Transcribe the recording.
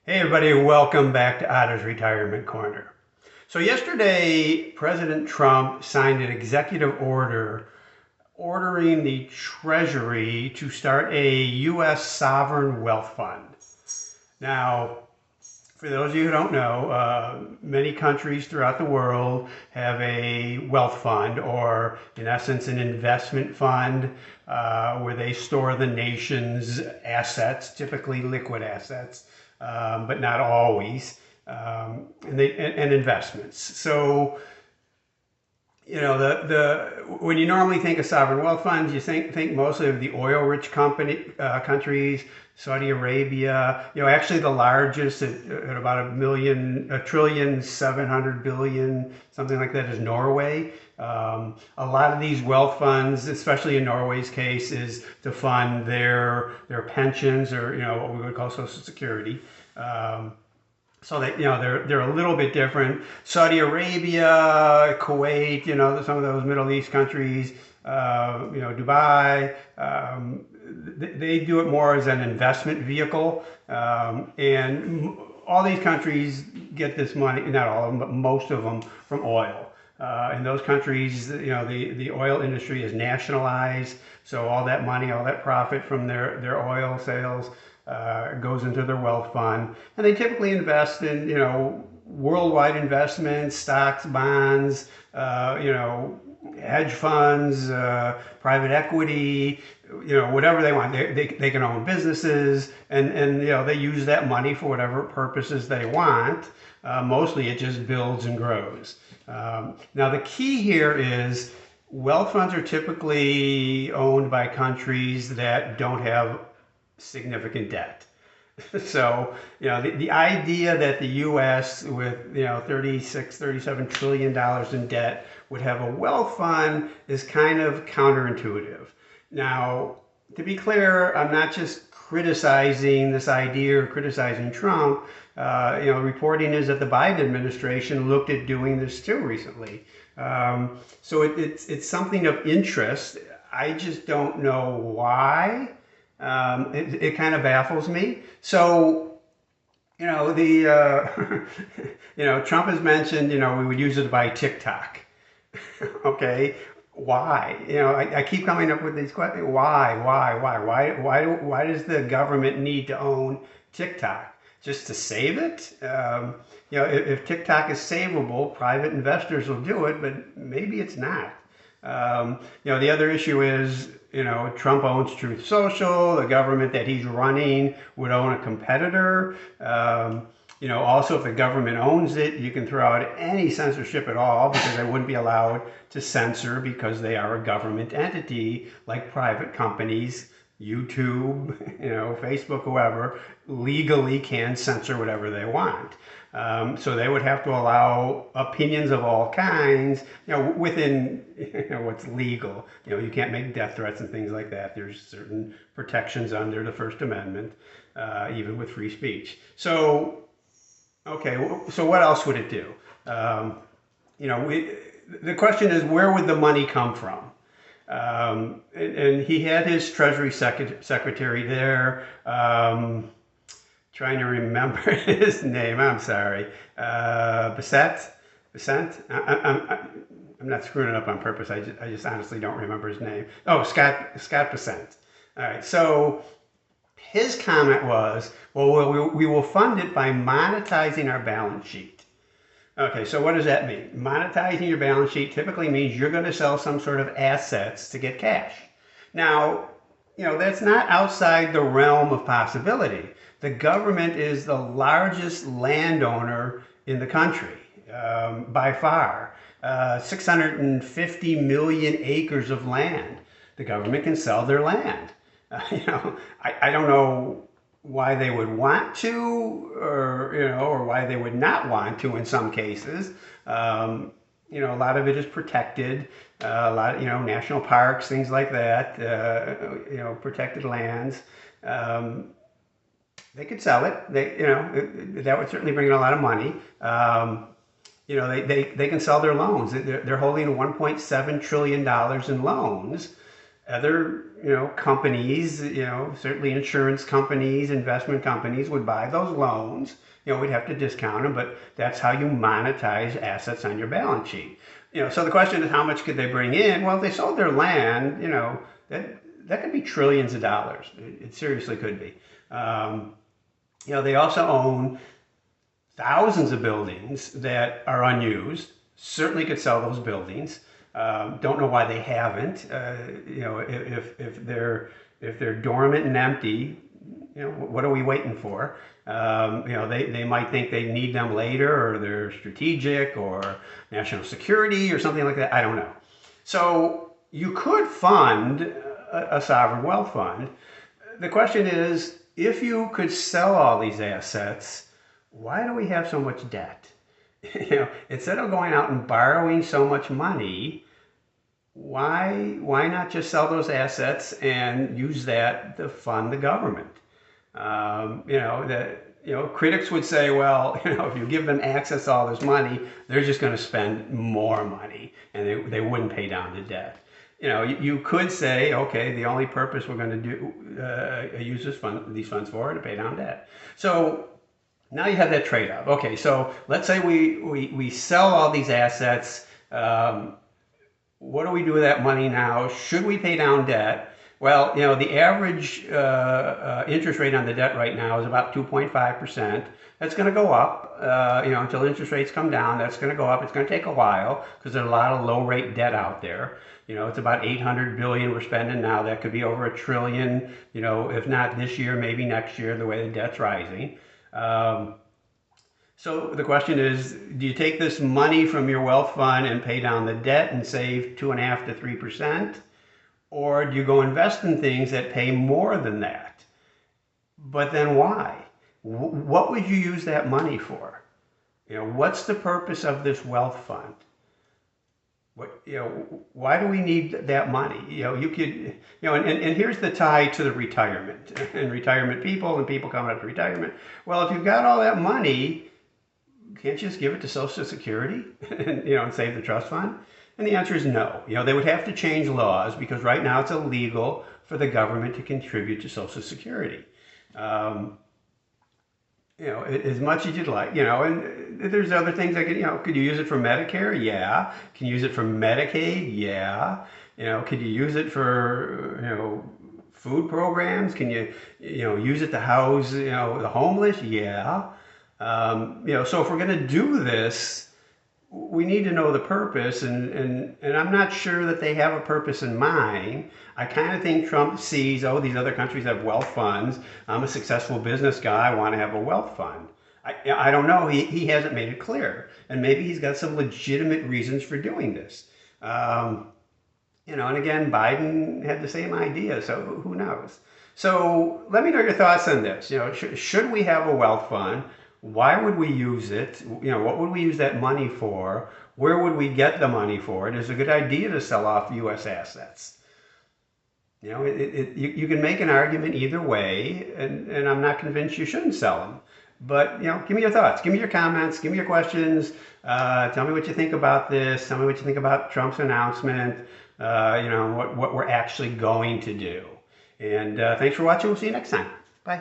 Hey everybody, welcome back to Otter's Retirement Corner. So yesterday, President Trump signed an executive order ordering the Treasury to start a U.S. sovereign wealth fund. Now, for those of you who don't know, many countries throughout the world have a wealth fund, or in essence, an investment fund, where they store the nation's assets, typically liquid assets, but not always, and investments. So when you normally think of sovereign wealth funds, you think mostly of the oil-rich countries, Saudi Arabia. Actually the largest at about $1,700,000,000,000, something like that, is Norway. A lot of these wealth funds, especially in Norway's case, is to fund their pensions, or what we would call Social Security. So that they're a little bit different. Saudi Arabia, Kuwait, some of those Middle East countries, Dubai, they do it more as an investment vehicle, and all these countries get this money, not all of them, but most of them, from oil. In those countries, the oil industry is nationalized, so all that money, all that profit from their oil sales goes into their wealth fund, and they typically invest in worldwide investments, stocks, bonds, hedge funds, private equity, whatever they want. They can own businesses, and they use that money for whatever purposes they want. Mostly it just builds and grows. Now the key here is wealth funds are typically owned by countries that don't have significant debt. So, the idea that the U.S. with, 37 trillion dollars in debt would have a wealth fund is kind of counterintuitive. Now, to be clear, I'm not just criticizing this idea or criticizing Trump. Reporting is that the Biden administration looked at doing this too recently. So it's something of interest. I just don't know why. It kind of baffles me. So, Trump has mentioned, we would use it to buy TikTok. Okay, why? I keep coming up with these questions. Why does the government need to own TikTok? Just to save it? If TikTok is savable, private investors will do it, but maybe it's not. The other issue is, Trump owns Truth Social. The government that he's running would own a competitor. Also, if the government owns it, you can throw out any censorship at all, because they wouldn't be allowed to censor because they are a government entity, like private companies. YouTube, Facebook, whoever, legally can censor whatever they want. So they would have to allow opinions of all kinds, within what's legal. You can't make death threats and things like that. There's certain protections under the First Amendment, even with free speech. So, okay, so what else would it do? The question is, where would the money come from? And he had his Treasury Secretary there, trying to remember his name. I'm sorry. Bissett? I'm not screwing it up on purpose. I just honestly don't remember his name. Oh, Scott Bissett. All right. So his comment was, well, we will fund it by monetizing our balance sheet. Okay, so what does that mean? Monetizing your balance sheet typically means you're going to sell some sort of assets to get cash. Now, that's not outside the realm of possibility. The government is the largest landowner in the country, by far. 650 million acres of land. The government can sell their land. I don't know why they would want to, or why they would not want to in some cases. A lot of it is protected. A lot, national parks, things like that. Protected lands. They could sell it. That would certainly bring in a lot of money. They can sell their loans. They're holding $1.7 trillion in loans. other, companies, certainly insurance companies, investment companies would buy those loans. We'd have to discount them, but that's how you monetize assets on your balance sheet. So the question is, how much could they bring in? Well, if they sold their land, that could be trillions of dollars. It seriously could be. They also own thousands of buildings that are unused. Certainly could sell those buildings. Don't know why they haven't. If they're dormant and empty, what are we waiting for? They might think they need them later, or they're strategic, or national security, or something like that. I don't know. So you could fund a sovereign wealth fund. The question is, if you could sell all these assets, why do we have so much debt? Instead of going out and borrowing so much money, why not just sell those assets and use that to fund the government? Critics would say, well, if you give them access to all this money, they're just going to spend more money, and they wouldn't pay down the debt. You could say, okay, the only purpose we're going to use these funds for to pay down debt. So now you have that trade-off. Okay, so let's say we sell all these assets. What do we do with that money now? Should we pay down debt? Well, the average interest rate on the debt right now is about 2.5%. That's going to go up, until interest rates come down. That's going to go up. It's going to take a while because there's a lot of low-rate debt out there. It's about $800 billion we're spending now. That could be over $1 trillion. If not this year, maybe next year, the way the debt's rising. So the question is, do you take this money from your wealth fund and pay down the debt and save 2.5% to 3%? Or do you go invest in things that pay more than that? But then why? What would you use that money for? What's the purpose of this wealth fund? Why do we need that money? And here's the tie to the retirement and retirement people and people coming up to retirement. Well, if you've got all that money, can't you just give it to Social Security and save the trust fund? And the answer is no. They would have to change laws because right now it's illegal for the government to contribute to Social Security. As much as you'd like, and there's other things that could you use it for Medicare? Yeah. Can you use it for Medicaid? Yeah. Could you use it for, food programs? Can you, use it to house, the homeless? Yeah. So if we're going to do this, we need to know the purpose, and I'm not sure that they have a purpose in mind. I kind of think Trump sees, these other countries have wealth funds. I'm a successful business guy. I want to have a wealth fund. I don't know. He hasn't made it clear, and maybe he's got some legitimate reasons for doing this. And again, Biden had the same idea, so who knows? So let me know your thoughts on this. Should we have a wealth fund? Why would we use it? What would we use that money for? Where would we get the money for it? Is it a good idea to sell off U.S. assets? You can make an argument either way, and I'm not convinced you shouldn't sell them. But, give me your thoughts. Give me your comments. Give me your questions. Tell me what you think about this. Tell me what you think about Trump's announcement, what we're actually going to do. And thanks for watching. We'll see you next time. Bye.